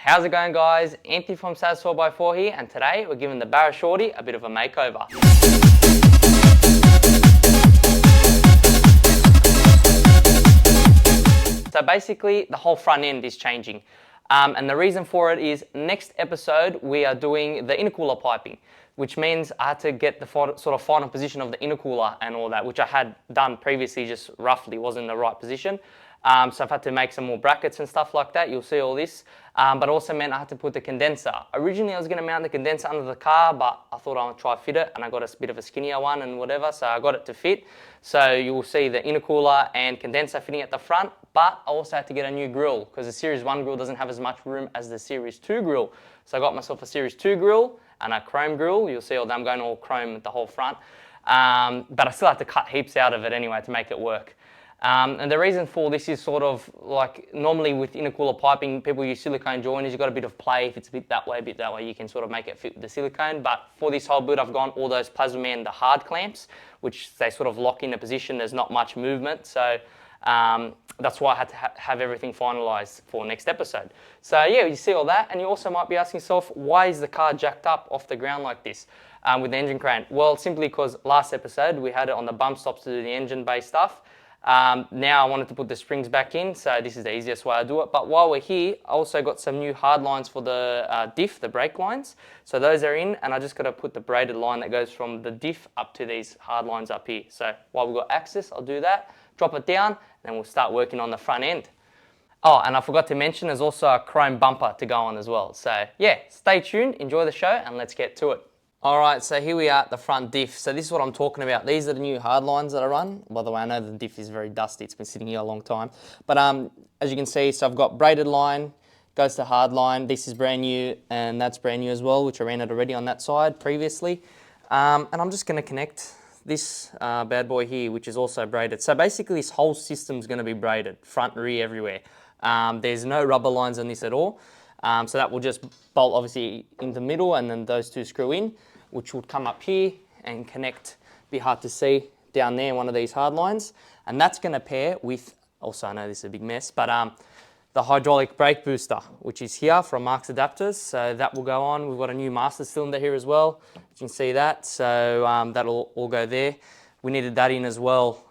How's it going, guys? Anthony from Saz 4x4 here, and today we're giving the Barra Shorty a bit of a makeover. So basically, the whole front end is changing. And the reason for it is next episode we are doing the intercooler piping, which means I had to get the sort of final position of the intercooler and all that, which I had done previously, just roughly wasn't in the right position. So I've had to make some more brackets and stuff like that. You'll see all this. But also meant I had to put the condenser. Originally I was going to mount the condenser under the car, but I thought I would try fit it, and I got a bit of a skinnier one and whatever, so I got it to fit. So you will see the intercooler and condenser fitting at the front, but I also had to get a new grille because the Series 1 grille doesn't have as much room as the Series 2 grille. So I got myself a Series 2 grille and a chrome grille. You'll see I'm going all chrome with the whole front. But I still had to cut heaps out of it anyway to make it work. And the reason for this is sort of like normally with intercooler piping, people use silicone joiners. You've got a bit of play. If it's a bit that way, you can sort of make it fit with the silicone. But for this whole build, I've gone all those Plasmaman, the hard clamps, which they sort of lock in a position. There's not much movement. So that's why I had to have everything finalized for next episode. So yeah, you see all that. And you also might be asking yourself, why is the car jacked up off the ground like this with the engine crane? Well, simply because last episode we had it on the bump stops to do the engine bay stuff. Now I wanted to put the springs back in, so this is the easiest way I do it. But while we're here, I also got some new hard lines for the diff, the brake lines. So those are in, and I just got to put the braided line that goes from the diff up to these hard lines up here. So while we've got access, I'll do that, drop it down, and then we'll start working on the front end. Oh, and I forgot to mention there's also a chrome bumper to go on as well. So yeah, stay tuned, enjoy the show, and let's get to it. Alright, so here we are at the front diff. So this is what I'm talking about. These are the new hard lines that I run. By the way, I know the diff is very dusty. It's been sitting here a long time. But as you can see, so I've got braided line, goes to hard line. This is brand new, and that's brand new as well, which I ran it already on that side previously. And I'm just going to connect this bad boy here, which is also braided. So basically this whole system is going to be braided, front, rear, everywhere. There's no rubber lines on this at all. So that will just bolt obviously in the middle, and then those two screw in, which would come up here and connect, be hard to see, down there, one of these hard lines. And that's going to pair with, also I know this is a big mess, but the hydraulic brake booster, which is here from Marks Adapters. So that will go on. We've got a new master cylinder here as well. You can see that. So that'll all go there. We needed that in as well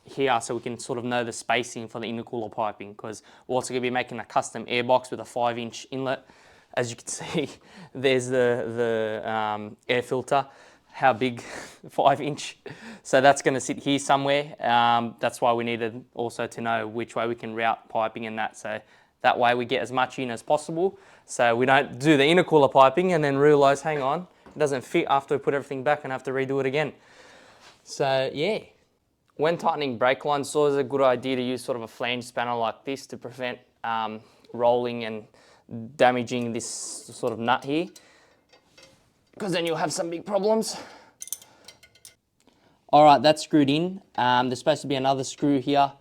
here, so we can sort of know the spacing for the intercooler piping, because we're also going to be making a custom air box with a 5-inch inlet. As you can see, there's the air filter. How big? 5-inch. So that's going to sit here somewhere. That's why we needed also to know which way we can route piping and that. So that way we get as much in as possible. So we don't do the intercooler piping and then realise, hang on, it doesn't fit after we put everything back and have to redo it again. So yeah. When tightening brake lines, it's always a good idea to use sort of a flange spanner like this to prevent rolling and damaging this sort of nut here, because then you'll have some big problems. Alright, that's screwed in. There's supposed to be another screw here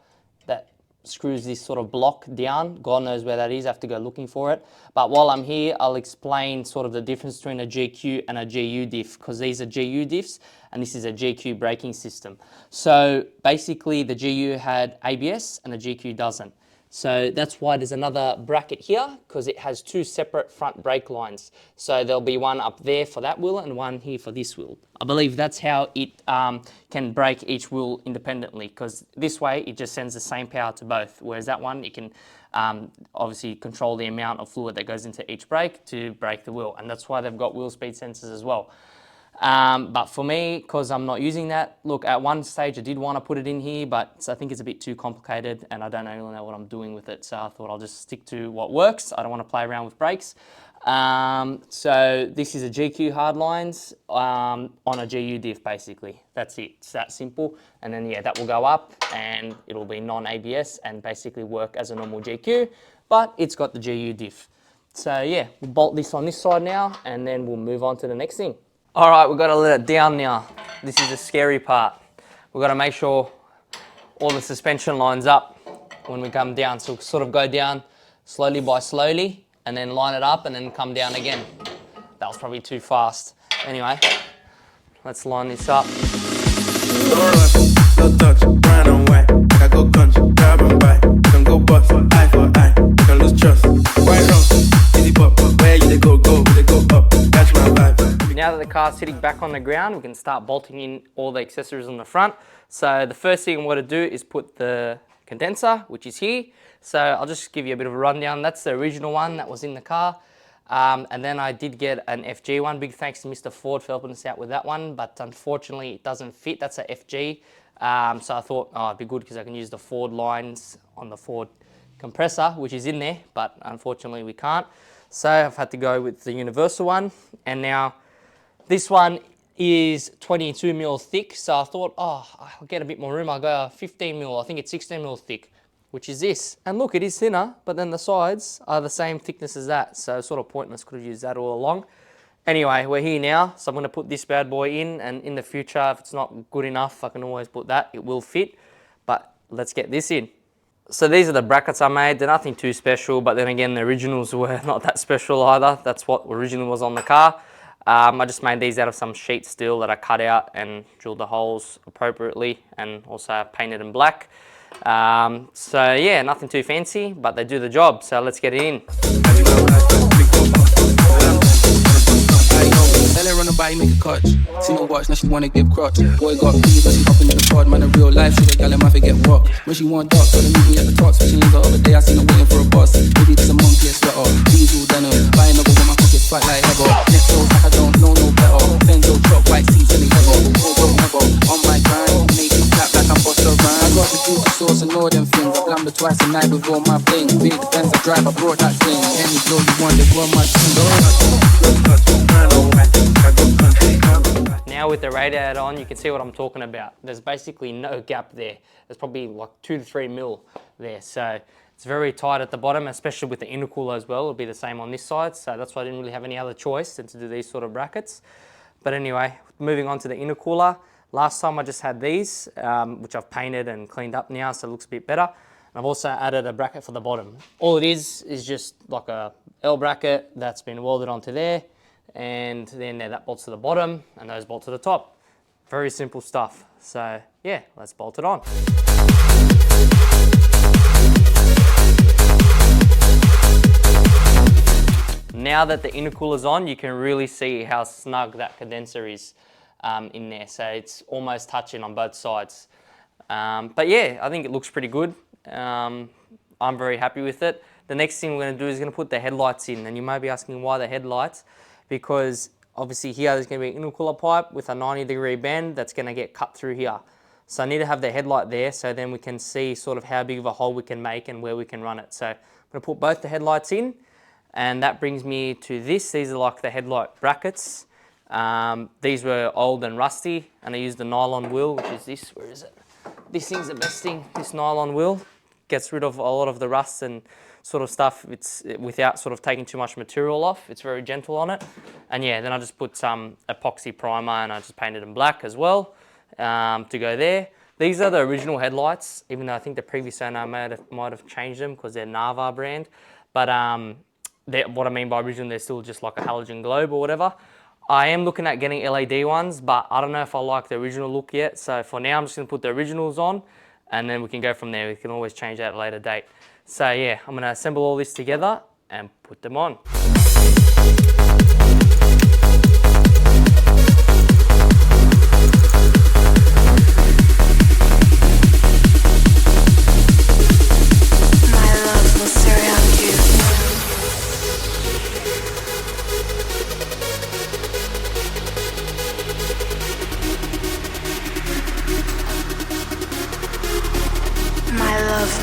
that screws this sort of block down. God knows where that is, I have to go looking for it. But while I'm here, I'll explain sort of the difference between a GQ and a GU diff, because these are GU diffs and this is a GQ braking system. So basically the GU had ABS and the GQ doesn't. So that's why there's another bracket here, because it has two separate front brake lines. So there'll be one up there for that wheel and one here for this wheel. I believe that's how it can brake each wheel independently, because this way it just sends the same power to both, whereas that one it can obviously control the amount of fluid that goes into each brake to brake the wheel, and that's why they've got wheel speed sensors as well. But for me, because I'm not using that, look, at one stage I did want to put it in here, but I think it's a bit too complicated and I don't really know what I'm doing with it, so I thought I'll just stick to what works. I don't want to play around with brakes. So this is a GQ hard lines on a GU diff basically. That's it, it's that simple. And then yeah, that will go up and it'll be non-ABS and basically work as a normal GQ, but it's got the GU diff. So yeah, we'll bolt this on this side now and then we'll move on to the next thing. Alright, we've got to let it down now. This is the scary part. We've got to make sure all the suspension lines up when we come down. So we'll sort of go down slowly by slowly and then line it up and then come down again. That was probably too fast. Anyway, let's line this up. Go country, grab and buy. Don't go bust, eye for eye. Don't lose trust. White rose. car sitting back on the ground, we can start bolting in all the accessories on the front. So the first thing I'm going to do is put the condenser, which is here. So I'll just give you a bit of a rundown. That's the original one that was in the car. And then I did get an FG one. Big thanks to Mr. Ford for helping us out with that one, but unfortunately it doesn't fit. That's a FG. So I thought, oh, it'd be good because I can use the Ford lines on the Ford compressor, which is in there, but unfortunately we can't. So I've had to go with the universal one. And now this one is 22 mil thick. So I thought, oh, I'll get a bit more room. I'll go 15 mil. I think it's 16 mil thick, which is this. And look, it is thinner, but then the sides are the same thickness as that. So sort of pointless, could have used that all along. Anyway, we're here now. So I'm gonna put this bad boy in, and in the future, if it's not good enough, I can always put that. It will fit, but let's get this in. So these are the brackets I made. They're nothing too special, but then again, the originals were not that special either. That's what originally was on the car. I just made these out of some sheet steel that I cut out and drilled the holes appropriately, and also painted them black. So yeah, nothing too fancy, but they do the job. So let's get it in. Tell her on the body, make a clutch. See no watch, now she wanna give crutch. Boy got keys, but she hopping in the pod. Man, in real life, she a gal, I forget what. When she want dark, so they meet me at the top. Switching lanes the other day, I seen her waiting for a bus. Maybe it's a monkey, a sweater. Diesel denim, buying another with my pockets fat like heather. Next door, like I don't know no better. Benzo truck, white seats, and they heather. Never, on my grind, make it clap like I'm Busta Rhymes. I got the juicy sauce and all them things. I blammed her twice a night with all my bling. Big Benz, I drive, I brought that thing. Any girl you want, they want my thing. Now with the radiator on, you can see what I'm talking about. There's basically no gap there. There's probably like 2 to 3 mil there. So it's very tight at the bottom, especially with the intercooler as well. It'll be the same on this side. So that's why I didn't really have any other choice than to do these sort of brackets. But anyway, moving on to the intercooler. Last time I just had these, which I've painted and cleaned up now, so it looks a bit better. And I've also added a bracket for the bottom. All it is just like a L bracket that's been welded onto there. And then that bolts to the bottom and those bolt to the top. Very simple stuff. So yeah, let's bolt it on. Now that the intercooler's on, you can really see how snug that condenser is in there. So it's almost touching on both sides. But yeah, I think it looks pretty good. I'm very happy with it. The next thing we're going to do is going to put the headlights in. And you may be asking why the headlights? Because obviously here there's going to be an intercooler pipe with a 90-degree bend that's going to get cut through here. So I need to have the headlight there so then we can see sort of how big of a hole we can make and where we can run it. So I'm going to put both the headlights in, and that brings me to this. These are like the headlight brackets. These were old and rusty, and I used the nylon wheel, which is this. Where is it? This thing's the best thing. This nylon wheel gets rid of a lot of the rust and sort of stuff. It's without sort of taking too much material off. It's very gentle on it. And yeah, then I just put some epoxy primer and I just painted them black as well to go there. These are the original headlights, even though I think the previous owner might have changed them because they're Nava brand. But what I mean by original, they're still just like a halogen globe or whatever. I am looking at getting LED ones, but I don't know if I like the original look yet. So for now, I'm just going to put the originals on, and then we can go from there. We can always change that at a later date. So yeah, I'm going to assemble all this together and put them on.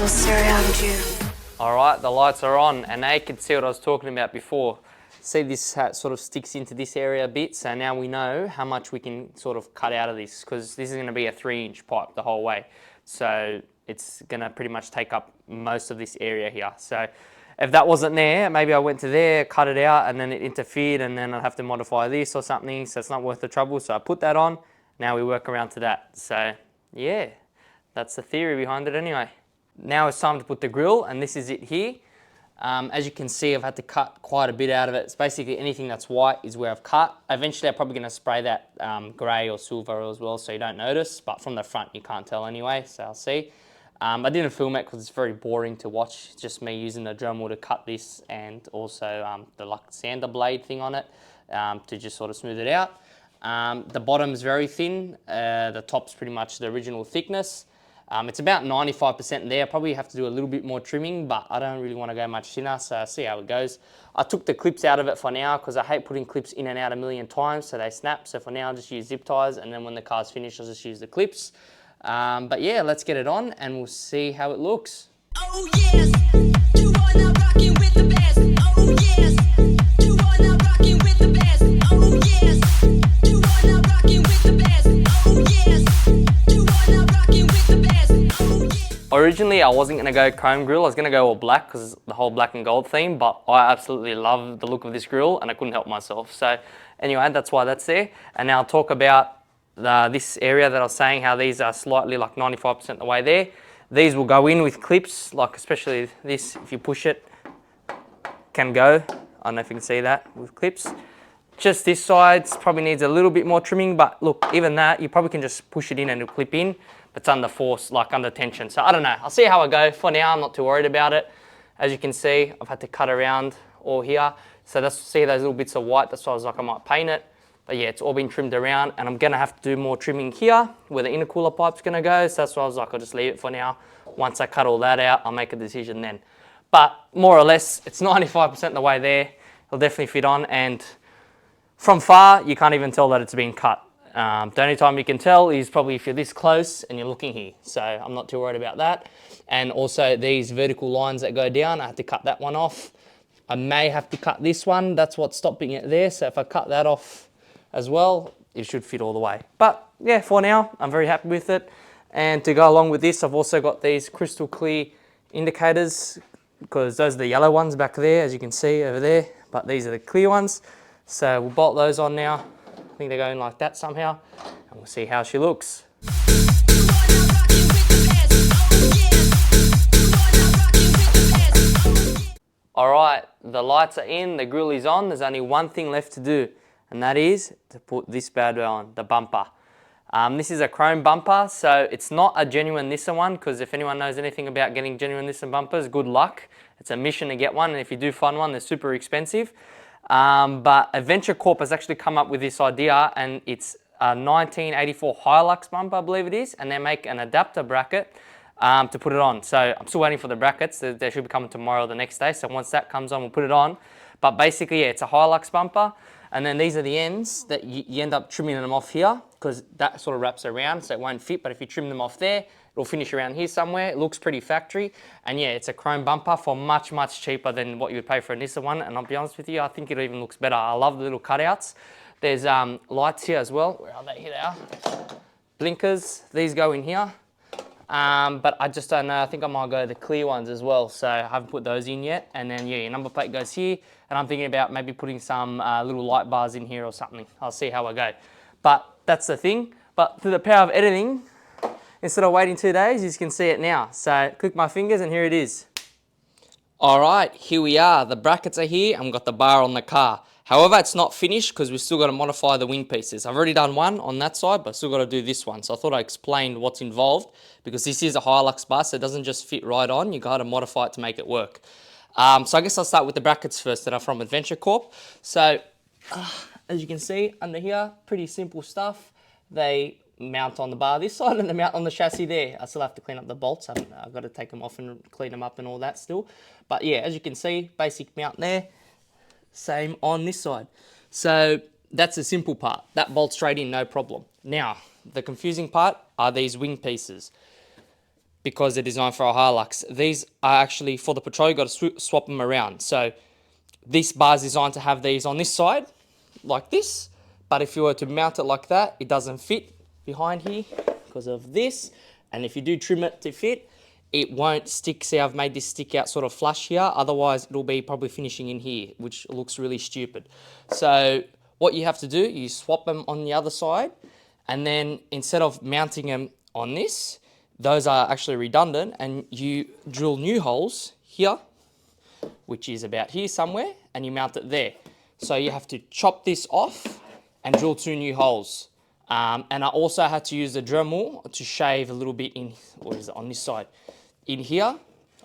Will surround you. Alright, the lights are on, and now you can see what I was talking about before. See, this sort of sticks into this area a bit, so now we know how much we can sort of cut out of this, because this is going to be a 3-inch pipe the whole way. So it's going to pretty much take up most of this area here. So if that wasn't there, maybe I went to there, cut it out, and then it interfered, and then I'd have to modify this or something, so it's not worth the trouble. So I put that on, now we work around to that. So yeah, that's the theory behind it anyway. Now it's time to put the grill, and this is it here. As you can see, I've had to cut quite a bit out of it. It's basically anything that's white is where I've cut. Eventually, I'm probably going to spray that grey or silver as well so you don't notice, but from the front you can't tell anyway, so I'll see. I didn't film it because it's very boring to watch. It's just me using the Dremel to cut this, and also the like sander blade thing on it to just sort of smooth it out. The bottom's very thin, the top's pretty much the original thickness. It's about 95% there. Probably have to do a little bit more trimming, but I don't really want to go much thinner, so see how it goes. I took the clips out of it for now because I hate putting clips in and out a million times, so they snap. So for now, I'll just use zip ties, and then when the car's finished, I'll just use the clips. But yeah, let's get it on, and we'll see how it looks. Oh yes, you are now rocking with the best. Oh yes, you are now rocking with the best. Oh yes, you are now rocking with the best. Oh yes, you are now rocking with the best. Oh yes. Originally, I wasn't going to go chrome grille. I was going to go all black because the whole black and gold theme, but I absolutely love the look of this grille and I couldn't help myself. So anyway, that's why that's there. And now I'll talk about this area that I was saying, how these are slightly like 95% the way there. These will go in with clips, like especially this, if you push it, can go. I don't know if you can see that with clips. Just this side probably needs a little bit more trimming, but look, even that, you probably can just push it in and it'll clip in, but it's under force, like under tension. So I don't know, I'll see how I go. For now, I'm not too worried about it. As you can see, I've had to cut around all here. So that's, see those little bits of white, that's why I was like, I might paint it. But yeah, it's all been trimmed around, and I'm gonna have to do more trimming here where the intercooler pipe's gonna go. So that's why I was like, I'll just leave it for now. Once I cut all that out, I'll make a decision then. But more or less, it's 95% the way there. It'll definitely fit on, and from far, you can't even tell that it's been cut. The only time you can tell is probably if you're this close and you're looking here. So I'm not too worried about that. And also these vertical lines that go down, I have to cut that one off. I may have to cut this one. That's what's stopping it there. So if I cut that off as well, it should fit all the way. But yeah, for now, I'm very happy with it. And to go along with this, I've also got these crystal clear indicators, because those are the yellow ones back there, as you can see over there, but these are the clear ones. So we'll bolt those on now. I think they're going like that somehow, and we'll see how she looks. All right, the lights are in, the grill is on. There's only one thing left to do, and that is to put this bad boy on, the bumper. This is a chrome bumper, so it's not a genuine Nissan one, because if anyone knows anything about getting genuine Nissan bumpers, good luck. It's a mission to get one, and if you do find one, they're super expensive. But Adventure Corp has actually come up with this idea, and it's a 1984 Hilux bumper, I believe it is, and they make an adapter bracket to put it on. So I'm still waiting for the brackets. They should be coming tomorrow or the next day, so once that comes on, we'll put it on. But basically, yeah, it's a Hilux bumper, and then these are the ends that you end up trimming them off here, because that sort of wraps around, so it won't fit. But if you trim them off there, it'll finish around here somewhere. It looks pretty factory, and yeah, it's a chrome bumper for much, much cheaper than what you would pay for a Nissan one. And I'll be honest with you, I think it even looks better. I love the little cutouts. There's lights here as well. Where are they? Here they are. Blinkers. These go in here. But I just don't know. I think I might go the clear ones as well. So I haven't put those in yet. And then yeah, your number plate goes here. And I'm thinking about maybe putting some little light bars in here or something. I'll see how I go. But that's the thing. But through the power of editing, instead of waiting 2 days, you can see it now. So click my fingers and here it is. All right, here we are. The brackets are here and we've got the bar on the car. However, it's not finished because we've still got to modify the wing pieces. I've already done one on that side, but I've still got to do this one. So I thought I explained what's involved, because this is a Hilux bar, so it doesn't just fit right on. You got to modify it to make it work. So I guess I'll start with the brackets first that are from Adventure Corp. So as you can see under here, pretty simple stuff. They mount on the bar this side and they mount on the chassis there. I still have to clean up the bolts. I've got to take them off and clean them up and all that still. But yeah, as you can see, basic mount there. Same on this side. So that's the simple part. That bolts straight in, no problem. Now, the confusing part are these wing pieces, because they're designed for a Hilux. These are actually for the Patrol. You've got to swap them around. So this bar is designed to have these on this side, like this. But if you were to mount it like that, it doesn't fit behind here because of this. And if you do trim it to fit, it won't stick. See, I've made this stick out sort of flush here. Otherwise, it'll be probably finishing in here, which looks really stupid. So what you have to do, you swap them on the other side. And then instead of mounting them on this, those are actually redundant. And you drill new holes here, which is about here somewhere, and you mount it there. So you have to chop this off and drill 2 new holes. And I also had to use the Dremel to shave a little bit in, what is it, on this side. In here,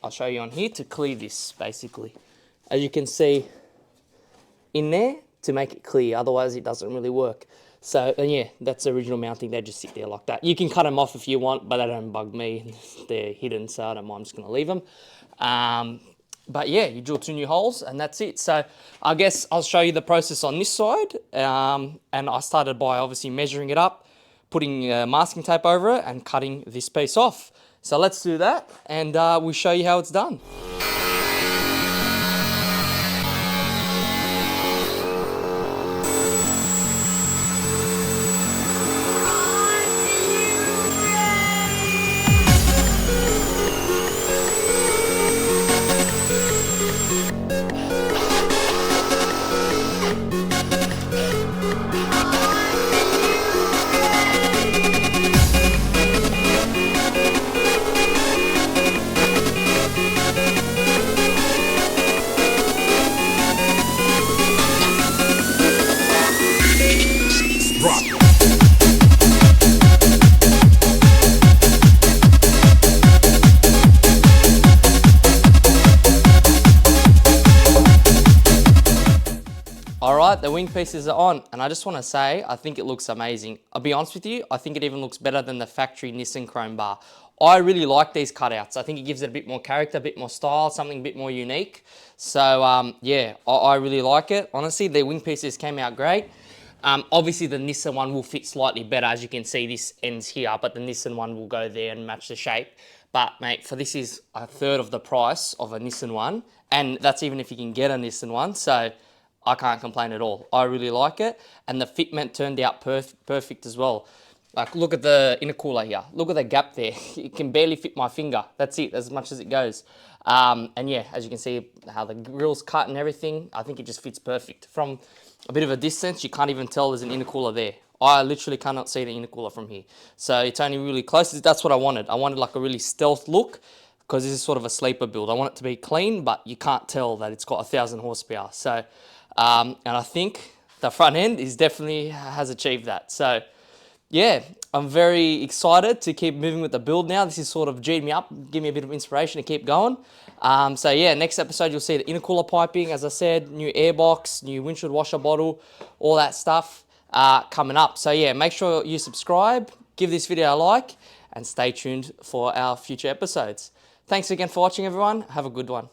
I'll show you on here to clear this basically. As you can see in there, to make it clear, otherwise it doesn't really work. So, and yeah, that's the original mounting. They just sit there like that. You can cut them off if you want, but they don't bug me. They're hidden, so I don't mind. I'm just going to leave them. But yeah, you drill 2 new holes and that's it. So I guess I'll show you the process on this side. And I started by obviously measuring it up, putting masking tape over it and cutting this piece off. So let's do that and we'll show you how it's done. Alright, the wing pieces are on, and I just want to say, I think it looks amazing. I'll be honest with you, I think it even looks better than the factory Nissan chrome bar. I really like these cutouts. I think it gives it a bit more character, a bit more style, something a bit more unique. So yeah, I really like it. Honestly, the wing pieces came out great. Obviously the Nissan one will fit slightly better. As you can see, this ends here, but the Nissan one will go there and match the shape. But mate, for this is a third of the price of a Nissan one, and that's even if you can get a Nissan one. So I can't complain at all. I really like it, and the fitment turned out perfect as well. Like, look at the intercooler here. Look at the gap there. It can barely fit my finger. That's it, as much as it goes. And yeah, as you can see how the grille's cut and everything, I think it just fits perfect. From a bit of a distance, you can't even tell there's an intercooler there. I literally cannot see the intercooler from here. So it's only really close. That's what I wanted. I wanted like a really stealth look, because this is sort of a sleeper build. I want it to be clean, but you can't tell that it's got 1,000 horsepower. So, and I think the front end definitely has achieved that. So yeah, I'm very excited to keep moving with the build now. This has sort of G'd me up, give me a bit of inspiration to keep going. So yeah, next episode you'll see the intercooler piping, as I said, new airbox, new windshield washer bottle, all that stuff coming up. So yeah, make sure you subscribe, give this video a like, and stay tuned for our future episodes. Thanks again for watching, everyone. Have a good one.